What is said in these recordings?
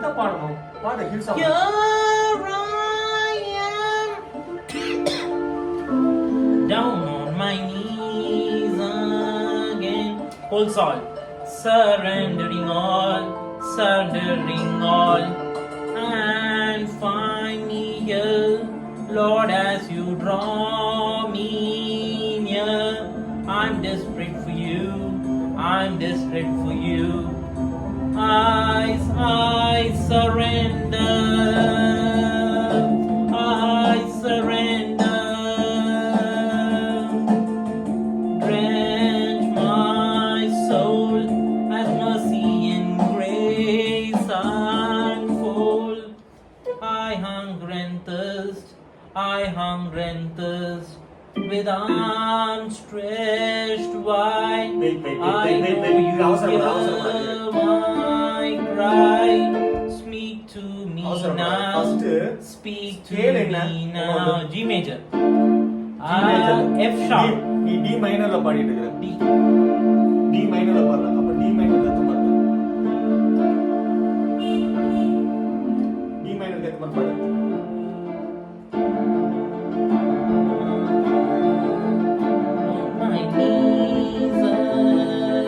தான் பாடணும். பாடு hill song. Here I am, down on my knees again. Whole song. Surrendering all, and find me here, Lord, as you draw me near. I'm desperate for you, I'm desperate for you. I surrender, I surrender. Drench my soul as mercy and grace unfold. I hunger and thirst, I hunger and thirst, with arms stretched wide. I know you hear my cry. Speak to me now, speak to me now. G major, F sharp. நீ D மைனர்ல பாடிட்டு இருக்க. D மைனர்ல பாடுற. அப்ப D மைனர்ல ஏத்த மாதிரி D மைனர்ல ஏத்த மாதிரி பாடு. My knees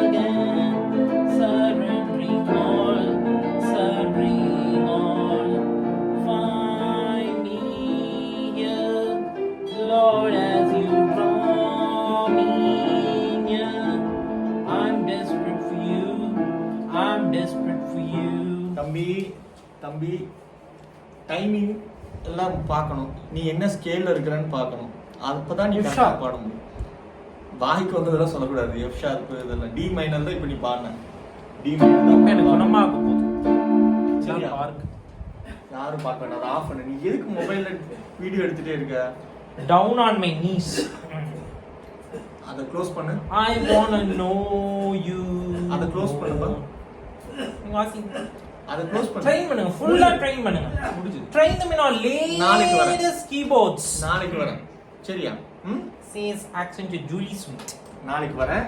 again, surrendering all, find me here, Lord, as you draw me near. I'm desperate for you, I'm desperate for you. தம்பி டைமிங் எல்லாம் பார்க்கணும். நீ என்ன ஸ்கேல்ல இருக்கறன்னு பார்க்கணும். அப்பதான் நீ கரெக்ட்டா பாட முடியும். வாய்க்கு வந்ததெல்லாம் சொல்லக்கூடாது. எஃப் ஷார்ப் இதெல்லாம் டி மைனர் தான் இப்ப நீ பாடுன. டி மைனர் தான் எனக்கு குணமாக போகுது. சரியா பாருக்கு. யாரும் பார்க்க வேண்டாம். அதை ஆஃப் பண்ணு. நீ எதுக்கு மொபைல்ல வீடியோ எடுத்துட்டே இருக்க? Down on my knees. அதை க்ளோஸ் பண்ணு. I wanna know you. அதை க்ளோஸ் பண்ணுப்பா. வாசிங். அதை க்ளோஸ் பண்ணு. ட்ரெயின் பண்ணுங்க. ஃபுல்லா ட்ரெயின் பண்ணுங்க. முடிஞ்சது. Train them in our latest keyboards. நாளைக்கு வரேன். சரியா? Says accent to Julie Sweet. நாளைக்கு வரேன்.